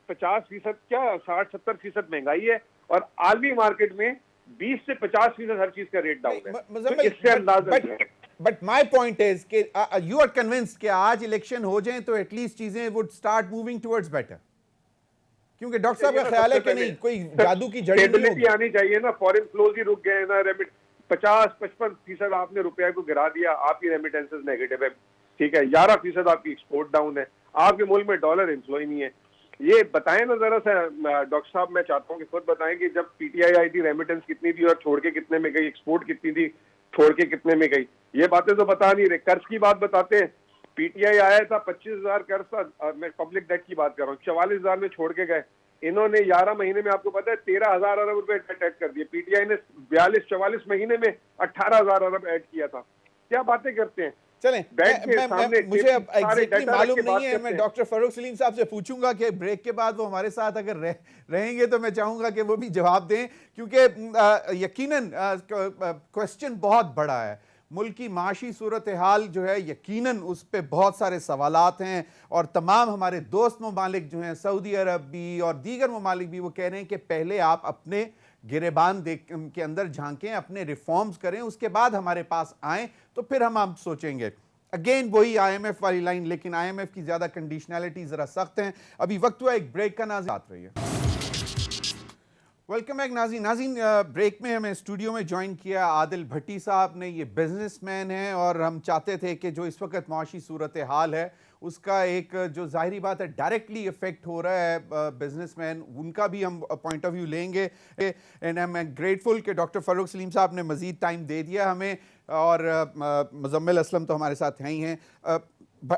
50% क्या 60-70% महंगाई है। और आलमी मार्केट में 20 से 50% हर चीज का रेट डाउन है। तो इससे अंदाजा बट माय पॉइंट इज कि यू आर कन्विंस्ड कि आज इलेक्शन हो जाए तो एटलीस्ट चीजें would start moving towards better, क्योंकि डॉक्टर साहब का ख्याल है कि नहीं कोई जादू की जड़ी नहीं होगी। आनी चाहिए ना, फॉरेन फ्लोज ही रुक गए ना, 50-55% आपने रुपए को गिरा दिया, आपकी रेमिटेंसेस नेगेटिव है, ठीक है, 11% आपकी एक्सपोर्ट डाउन है, आपके मुल्क में डॉलर इन्फ्लो ही नहीं है। ये बताएं ना जरा सा डॉक्टर साहब, मैं चाहता हूँ कि खुद बताएं कि जब पीटीआई आई थी रेमिटेंस कितनी थी और छोड़ के कितने में गई, एक्सपोर्ट कितनी थी छोड़ के कितने में गई, ये बातें तो बता नहीं रहे। कर्ज की बात बताते हैं, पीटीआई आया था 25,000 कर्ज था, मैं पब्लिक डेट की बात कर रहा हूँ, 44,000 में छोड़ के गए, इन्होंने 11 महीने में आपको पता है 13,000 अरब रुपए ऐड कर दिए, पीटीआई ने 42-44 महीने में 18,000 अरब ऐड किया था। क्या बातें करते हैं। चलें, मुझे अब एग्जैक्टली मालूम नहीं है, मैं डॉक्टर फर्रुख सलीम साहब से पूछूंगा कि ब्रेक के बाद वो हमारे साथ अगर रहेंगे तो मैं चाहूंगा कि वो भी जवाब दें, क्योंकि यकीनन क्वेश्चन बहुत बड़ा है। मुल्क की माशी सूरत हाल जो है यकीनन उस पर बहुत सारे सवालात हैं, और तमाम हमारे दोस्त ममालिक जो हैं, सऊदी अरब भी और दीगर ममालिक भी, वो कह रहे हैं कि पहले आप अपने गिरेबान के अंदर झांकें, अपने रिफॉर्म्स करें, उसके बाद हमारे पास आएँ तो फिर हम सोचेंगे। अगेन वही आईएमएफ वाली लाइन, लेकिन आईएमएफ की ज्यादा कंडीशनैलिटी जरा सख्त हैं। अभी वक्त हुआ एक ब्रेक का, नाज़रीन बात रही है। वेलकम बैक नाज़रीन। ब्रेक में हमें स्टूडियो में ज्वाइन किया आदिल भट्टी साहब ने। ये बिजनेसमैन हैं और हम चाहते थे कि जो इस वक्त माशी सूरत हाल है उसका एक जो जाहिरी बात है डायरेक्टली इफेक्ट हो रहा है बिजनेसमैन, उनका भी हम पॉइंट ऑफ व्यू लेंगे। एंड आई एम ग्रेटफुल कि डॉक्टर फर्रुख सलीम साहब ने मज़ीद टाइम दे दिया हमें, और मुजम्मिल असलम तो हमारे साथ हैं ही हैं।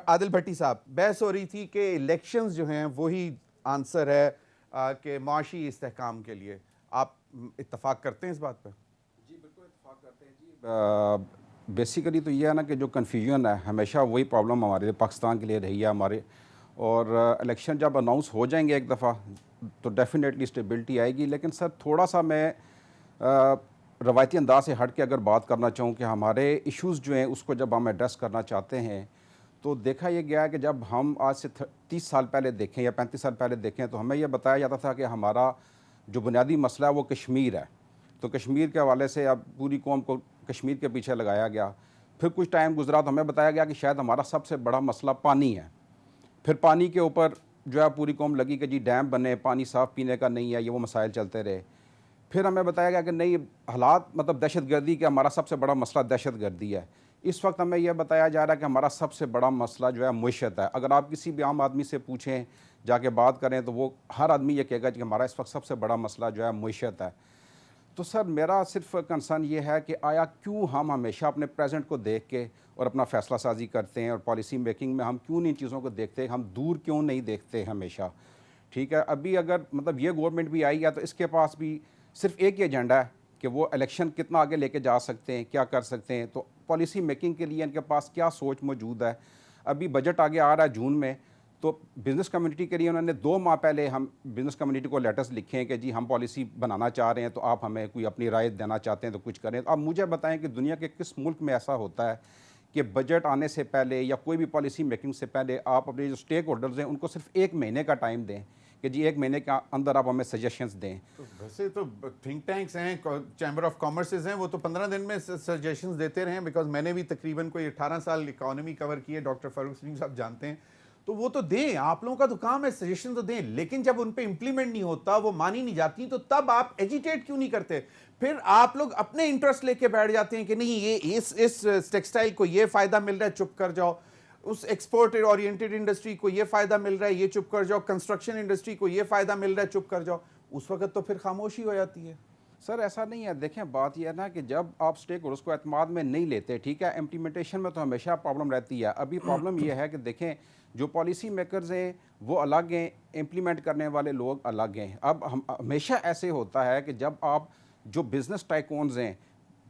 आदिल भट्टी साहब, बहस हो रही थी कि इलेक्शंस जो हैं वही आंसर है कि माशी इस्तेहकाम के लिए। आप इत्तफाक करते हैं इस बात पर? जी बिल्कुल इत्तफाक करते हैं जी। बेसिकली तो ये है ना कि जो कन्फ्यूजन है हमेशा वही प्रॉब्लम हमारे पाकिस्तान के लिए रही है हमारे, और इलेक्शन जब अनाउंस हो जाएंगे एक दफ़ा तो डेफिनेटली स्टेबिलिटी आएगी। लेकिन सर थोड़ा सा मैं रवायती अंदाज से हट के अगर बात करना चाहूँ कि हमारे इश्यूज़ जो हैं उसको जब हम एड्रेस करना चाहते हैं तो देखा यह गया है कि जब हम आज से 30 साल पहले देखें या 35 साल पहले देखें तो हमें यह बताया जाता था कि हमारा जो बुनियादी मसला है वो कश्मीर है, तो कश्मीर के हवाले से अब पूरी कौम को कश्मीर के पीछे लगाया गया। फिर कुछ टाइम गुजरा तो हमें बताया गया कि शायद हमारा सबसे बड़ा मसला पानी है। फिर पानी के ऊपर जो है पूरी कौम लगी कि जी डैम बने, पानी साफ़ पीने का नहीं है, ये वो मसाइल चलते रहे। फिर हमें बताया गया कि नहीं, हालात मतलब दहशतगर्दी का हमारा सबसे बड़ा मसला दहशतगर्दी है। इस वक्त हमें यह बताया जा रहा है कि हमारा सबसे बड़ा मसला जो है मुइशत है। अगर आप किसी भी आम आदमी से पूछें, जाके बात करें, तो वो हर आदमी ये कहेगा कि हमारा इस वक्त सबसे बड़ा मसला जो है मुइशत है। तो सर मेरा सिर्फ कंसर्न ये है कि आया क्यों हम हमेशा अपने प्रेजेंट को देख के और अपना फ़ैसला साजी करते हैं, और पॉलिसी मेकिंग में हम क्यों इन चीज़ों को देखते हैं, हम दूर क्यों नहीं देखते हमेशा। ठीक है, अभी अगर मतलब ये गवर्नमेंट भी आई है तो इसके पास भी सिर्फ एक ही एजेंडा है कि वो इलेक्शन कितना आगे लेके जा सकते हैं, क्या कर सकते हैं। तो पॉलिसी मेकिंग के लिए इनके पास क्या सोच मौजूद है। अभी बजट आगे आ रहा है जून में, तो बिज़नेस कम्युनिटी के लिए उन्होंने 2 माह पहले हम बिज़नेस कम्युनिटी को लेटर्स लिखे हैं कि जी हम पॉलिसी बनाना चाह रहे हैं, तो आप हमें कोई अपनी राय देना चाहते हैं तो कुछ करें। तो आप मुझे बताएं कि दुनिया के किस मुल्क में ऐसा होता है कि बजट आने से पहले या कोई भी पॉलिसी मेकिंग से पहले आप अपने जो स्टेक होल्डर्स हैं उनको सिर्फ 1 महीने का टाइम दें कि जी 1 महीने के अंदर आप हमें सजेशंस दें। तो वैसे तो थिंक टैंक्स हैं, चैम्बर ऑफ कॉमर्सेज हैं, वो तो 15 दिन में सजेशंस देते रहे हैं। बिकॉज मैंने भी तकरीबन कोई 18 साल इकोनॉमी कवर की है, डॉक्टर फर्रुख सलीम साहब जानते हैं। तो वो तो दें, आप लोगों का तो काम है, सजेशन तो दें, लेकिन जब उन पे इंप्लीमेंट नहीं होता, वो मानी नहीं जाती, तो तब आप एजिटेट क्यों नहीं करते? फिर आप लोग अपने इंटरेस्ट लेके बैठ जाते हैं कि नहीं ये इस टेक्सटाइल को ये फायदा मिल रहा है, चुप कर जाओ, उस एक्सपोर्ट ओरिएंटेड इंडस्ट्री को ये फायदा मिल रहा है, ये चुप कर जाओ, कंस्ट्रक्शन इंडस्ट्री को ये फायदा मिल रहा है, चुप कर जाओ। उस वक्त तो फिर खामोशी हो जाती है। सर ऐसा नहीं है, देखें बात यह है ना कि जब आप स्टेक होल्डर्स को एतमाद में नहीं लेते, ठीक है, इम्प्लीमेंटेशन में तो हमेशा प्रॉब्लम रहती है। अभी प्रॉब्लम यह है कि देखें जो पॉलिसी मेकर्स हैं वो अलग हैं, इम्प्लीमेंट करने वाले लोग अलग हैं। अब हम हमेशा ऐसे होता है कि जब आप जो बिज़नेस टाइकून्स हैं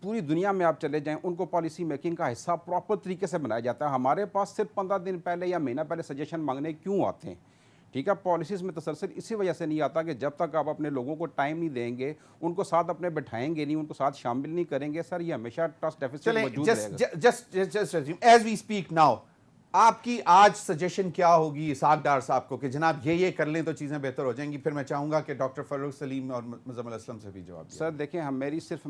पूरी दुनिया में आप चले जाएं, उनको पॉलिसी मेकिंग का हिस्सा प्रॉपर तरीके से बनाया जाता है। हमारे पास सिर्फ 15 दिन पहले या महीना पहले सजेशन मांगने क्यों आते हैं? ठीक है, पॉलिसीज़ में तसलसल इसी वजह से नहीं आता कि जब तक आप अपने लोगों को टाइम नहीं देंगे, उनको साथ अपने बिठाएंगे नहीं, उनको साथ शामिल नहीं करेंगे, सर ये हमेशा ट्रस्ट डेफिसिट मौजूद रहेगा। Just as we speak now, आपकी आज सजेशन क्या होगी इसहाक डार साहब को कि जनाब ये कर लें तो चीज़ें बेहतर हो जाएंगी? फिर मैं चाहूँगा कि डॉक्टर फर्रुख सलीम और मुजम्मिल असलम से भी जवाब। सर देखें, हम मेरी सिर्फ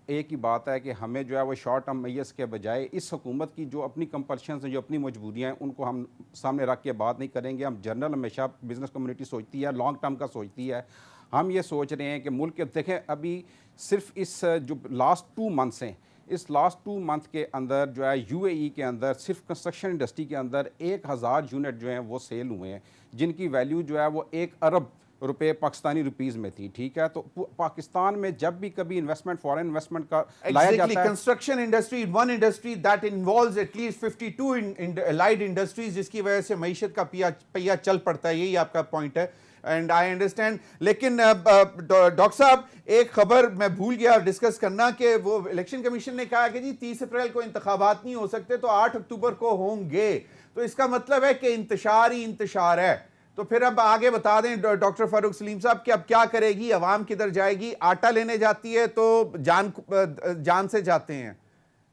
एक ही बात है कि हमें जो है वो शॉर्ट टर्म मेजर्स के बजाय इस हुकूमत की जो अपनी कंपल्शन हैं, जो अपनी मजबूरियाँ हैं, उनको हम सामने रख के बात नहीं करेंगे। हम जनरल हमेशा बिज़नेस कम्युनिटी सोचती है, लॉन्ग टर्म का सोचती है। हम ये सोच रहे हैं कि मुल्क के देखें, अभी सिर्फ इस जो लास्ट 2 मंथ्स हैं, इस लास्ट 2 मंथ के अंदर जो है यूएई के अंदर सिर्फ कंस्ट्रक्शन इंडस्ट्री के अंदर 1000 यूनिट जो हैं वो सेल हुए हैं, जिनकी वैल्यू जो है वो 1 अरब रुपए पाकिस्तानी रुपीस में थी। ठीक है, तो पाकिस्तान में जब भी कभी इन्वेस्टमेंट, फॉरेन इन्वेस्टमेंट का लाया जाता है, construction industry one industry that involves at least 52 allied industries, जिसकी वजह से मईशत का पहिया चल पड़ता है। यही आपका पॉइंट है, एंड आई अंडरस्टैंड। लेकिन डॉक्टर साहब, एक खबर मैं भूल गया डिस्कस करना कि वो इलेक्शन कमीशन ने कहा कि जी 30 अप्रैल को इंतखाबात नहीं हो सकते तो 8 अक्टूबर को होंगे। तो इसका मतलब है कि इंतशार ही इंतशार है। तो फिर अब आगे बता दें डॉक्टर फारूक सलीम साहब कि अब क्या करेगी अवाम, किधर जाएगी? आटा लेने जाती है तो जान से जाते हैं,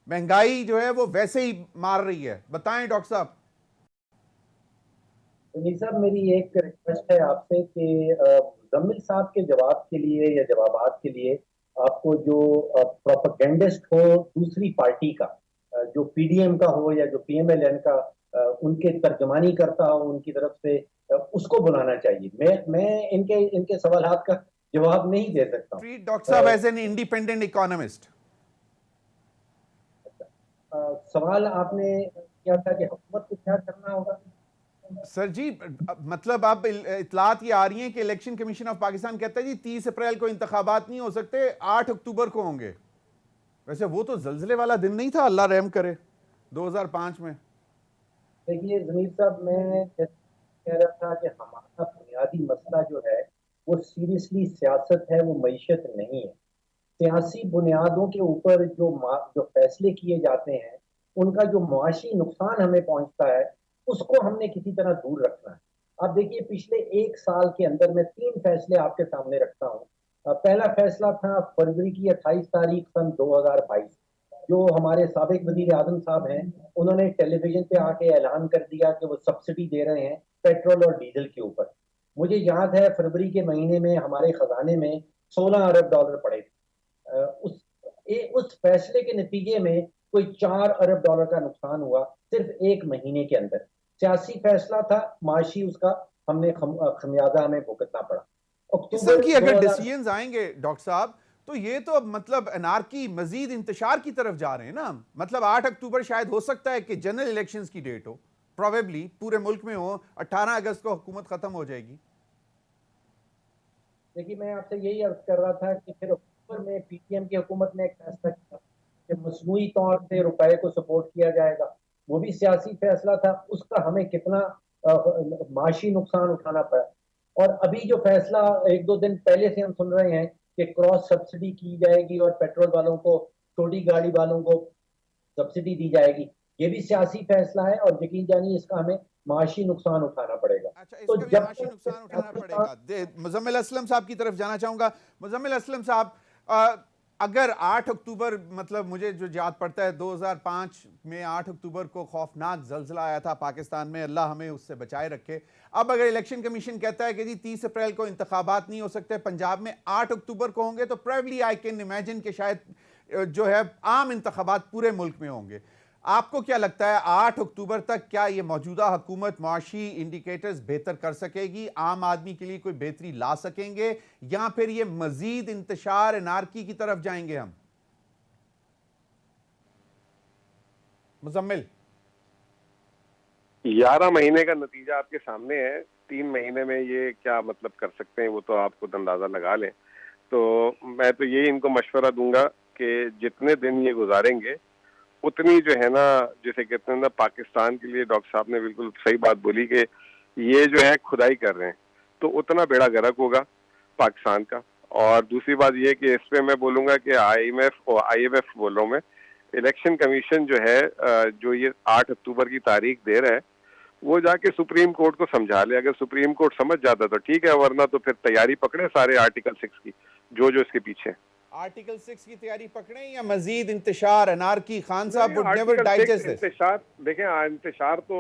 महंगाई जो है वो वैसे ही मार रही है। बताएं डॉक्टर साहब। समीर साहब, मेरी एक रिक्वेस्ट है आपसे कि मुजम्मिल साहब के जवाब के लिए या जवाबात के लिए आपको जो प्रोपेगेंडिस्ट हो दूसरी पार्टी का, जो पीडीएम का हो या जो पीएमएलएन का उनके तर्जमानी करता हो उनकी तरफ से, उसको बुलाना चाहिए। मैं इनके सवालात का जवाब नहीं दे सकता हूं। ट्रीट डॉक्टर साहब एज एन इंडिपेंडेंट इकोनॉमिस्ट। सवाल आपने किया था कि हुकूमत को क्या करना होगा। सर जी, मतलब अब इतलात ये आ रही हैं कि इलेक्शन कमीशन ऑफ पाकिस्तान कहता है जी 30 अप्रैल को इंतखाबात नहीं हो सकते, 8 अक्टूबर को होंगे। वैसे वो तो जल्जले वाला दिन नहीं था, अल्लाह रहम करे, 2005 में। देखिए जमीर साहब, मैं कह रहा था कि हमारा बुनियादी मसला जो है वो सीरियसली सियासत है, वो मईशत नहीं है। सियासी बुनियादों के ऊपर जो फैसले किए जाते हैं, उनका जो मुआशी नुकसान हमें पहुंचता है, उसको हमने किसी तरह दूर रखना है। आप देखिए, पिछले 1 साल के अंदर मैं 3 फैसले आपके सामने रखता हूँ। पहला फैसला था फरवरी की 28 तारीख सन 2022, जो हमारे साबिक वजीर आजम साहब हैं, उन्होंने टेलीविजन पे आके ऐलान कर दिया कि वो सब्सिडी दे रहे हैं पेट्रोल और डीजल के ऊपर। मुझे याद है फरवरी के महीने में हमारे खजाने में 16 अरब डॉलर पड़े थे। उस फैसले के नतीजे में कोई 4 अरब डॉलर का नुकसान हुआ सिर्फ 1 महीने के अंदर। सियासी फैसला था, माशी उसका हमने खमियाजा हमें भुगतना पड़ा। अक्टूबर की अगर डिसीजंस आएंगे डॉक्टर साहब, तो ये तो अब मतलब अनारकी मजीद इंतशार की तरफ जा रहे हैं ना। मतलब 8 अक्टूबर शायद हो सकता है कि जनरल इलेक्शंस की डेट हो, प्रोबेबली पूरे मुल्क में हो, 18 अगस्त को हुकूमत खत्म हो जाएगी। देखिए, मैं आपसे यही अर्ज कर रहा था कि फिर अक्टूबर में पीटीएम की हुकूमत ने एक फैसला किया कि मसनूई तौर से रुपए को सपोर्ट किया जाएगा। वो भी सियासी फैसला था, उसका हमें कितना माशी नुकसान उठाना पड़ा। और अभी जो फैसला 1-2 दिन पहले से हम सुन रहे हैं कि क्रॉस सब्सिडी की जाएगी और पेट्रोल वालों को, छोटी गाड़ी वालों को सब्सिडी दी जाएगी, ये भी सियासी फैसला है और यकीन जानिए इसका हमें माशी नुकसान उठाना पड़ेगा। अच्छा, इसका भी माशी नुकसान उठाना पड़ेगा। मुजम्मिल असलम साहब की तरफ जाना चाहूंगा। मुजम्मिल असलम साहब, अगर 8 अक्टूबर, मतलब मुझे जो याद पड़ता है 2005 में 8 अक्टूबर को खौफनाक जल्जला आया था पाकिस्तान में, अल्लाह हमें उससे बचाए रखे। अब अगर इलेक्शन कमीशन कहता है कि जी 30 अप्रैल को इंतखाबात नहीं हो सकते, पंजाब में 8 अक्टूबर को होंगे, तो प्रोबेबली आई कैन इमेजिन कि शायद जो है आम इंतखाबात पूरे मुल्क में होंगे। आपको क्या लगता है 8 अक्टूबर तक क्या ये मौजूदा हुकूमत माशी इंडिकेटर्स बेहतर कर सकेगी, आम आदमी के लिए कोई बेहतरी ला सकेंगे, या फिर ये मजीद इंतशार एनार्की की तरफ जाएंगे हम? मुजम्मिल, 11 महीने का नतीजा आपके सामने है। 3 महीने में ये क्या मतलब कर सकते हैं, वो तो आप खुद अंदाजा लगा लें। तो मैं तो यही इनको मशवरा दूंगा कि जितने दिन ये गुजारेंगे उतनी जो है ना, जैसे कहते हैं ना, पाकिस्तान के लिए डॉक्टर साहब ने बिल्कुल सही बात बोली कि ये जो है खुदाई कर रहे हैं, तो उतना बेड़ा गर्क होगा पाकिस्तान का। और दूसरी बात ये कि इस पे मैं बोलूंगा कि IMF बोल रहा हूँ मैं, इलेक्शन कमीशन जो है जो ये 8 अक्टूबर की तारीख दे रहा है, वो जाके सुप्रीम कोर्ट को समझा ले। अगर सुप्रीम कोर्ट समझ जाता तो ठीक है, वरना तो फिर तैयारी पकड़े सारे आर्टिकल 6 की, जो इसके पीछे। आर्टिकल 6 की तैयारी पकड़े या मजीद इंतशार, अनारकी? खान साहब वुड नेवर डाइजेस्ट दिस। इंतशार देखें, इंतशार तो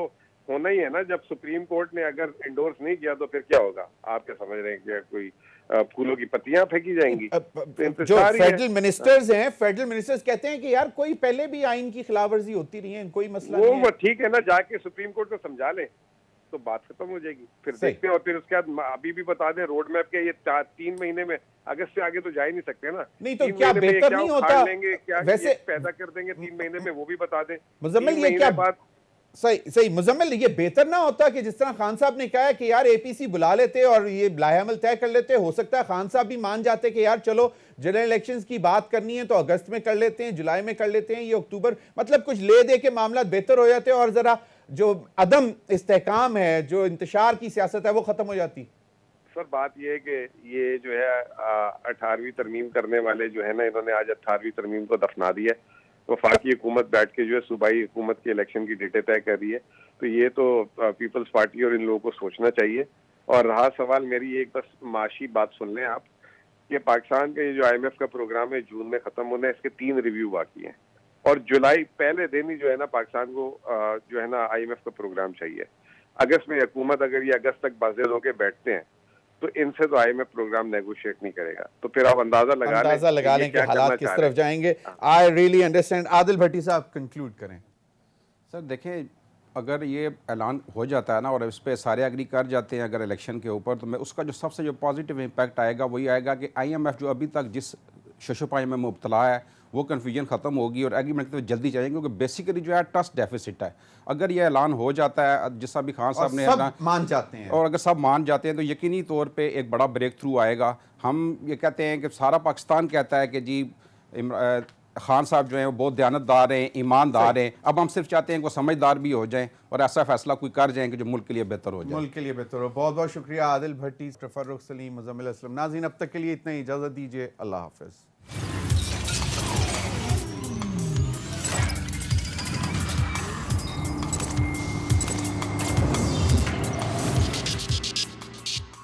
होना ही है ना। जब सुप्रीम कोर्ट ने अगर इंडोर्स नहीं किया तो फिर क्या होगा? आप क्या समझ रहे हैं कि कोई फूलों की पत्तियां फेंकी जाएंगी? तो जो फेडरल मिनिस्टर्स हैं, फेडरल मिनिस्टर्स कहते हैं कि यार कोई पहले भी आइन की खिलाफवर्जी होती रही है, कोई मसला नहीं है। वो ठीक है ना, जाके सुप्रीम कोर्ट को समझा लें तो बात खत्म हो जाएगी। फिर देखते हैं, और फिर उसके बाद अभी भी बता दें रोड मैप के ये 3 महीने में, अगस्त से आगे तो जा ही नहीं सकते ना। नहीं तो क्या बेहतर नहीं होता? क्या वैसे पैदा कर देंगे 3 महीने में, वो भी बता दें। मुजम्मिल ये क्या बात, सही मुजम्मिल ये बेहतर ना होता कि जिस तरह खान साहब ने कहा है कि यार एपीसी बुला लेते और ये लाहेअमल तय कर लेते, हो सकता है खान साहब भी मान जाते कि यार चलो जनरल इलेक्शंस की बात करनी है तो अगस्त में कर लेते हैं, जुलाई में कर लेते हैं, ये अक्टूबर, मतलब कुछ ले दे के मामला बेहतर हो जाते और जरा जो अदम इस्तेहकाम है, जो इंतशार की सियासत है, वो खत्म हो जाती। सर बात ये है कि ये जो है 18वीं तरमीम करने वाले जो है ना, इन्होंने आज 18वीं तरमीम को दफना दिया है। वफाकी हुकूमत बैठ के जो है सूबाई हुकूमत की इलेक्शन की डेटें तय कर रही है। तो ये तो पीपल्स पार्टी और इन लोगों को सोचना चाहिए। और रहा सवाल मेरी, एक बस माशी बात सुन लें आप, कि पाकिस्तान का ये जो IMF का प्रोग्राम है जून में खत्म होना है, इसके 3 रिव्यू बाकी हैं और जुलाई पहले दिन ही जो है ना पाकिस्तान को जो है ना IMF का प्रोग्राम चाहिए। अगस्त में हुकूमत अगर ये अगस्त तक बाज़ेल होकर बैठते हैं तो इनसे तो IMF प्रोग्राम नेगोशिएट नहीं करेगा। तो फिर आप अंदाजा लगा लें कि हालात किस तरफ जाएंगे। I really understand. Adil Bhatti साहब कंक्लूड करें। सर देखिए, अगर ये ऐलान हो जाता है ना और इस पर सारे एग्री कर जाते हैं अगर इलेक्शन के ऊपर, तो मैं उसका जो सबसे जो पॉजिटिव इम्पैक्ट आएगा वही आएगा कि IMF जो अभी तक जिस शशोपाई में मुब्तला है वो कन्फ्यूजन ख़त्म होगी और एग्रीमेंट तो जल्दी जाएंगे, क्योंकि बेसिकली जो है ट्रस्ट डेफिसिट है। अगर ये ऐलान हो जाता है, जिस भी खान साहब ने मान जाते हैं, और अगर सब मान जाते हैं तो यकीनी तौर पे एक बड़ा ब्रेक थ्रू आएगा। हम ये कहते हैं कि सारा पाकिस्तान कहता है कि जी खान साहब जो हैं वो बहुत दयानतदार हैं, ईमानदार हैं। अब हम सिर्फ चाहते हैं कि वो समझदार भी हो जाएं और ऐसा फैसला कोई कर जाएं कि जो मुल्क के लिए बेहतर हो जाए। मुल्क के लिए बेहतर हो। बहुत बहुत शुक्रिया आदिल भट्टी, फर्रुख सलीम, मुजम्मिल असलम। नाज़रीन अब तक के लिए इतना ही, इजाज़त दीजिए। अल्लाह हाफ़िज़।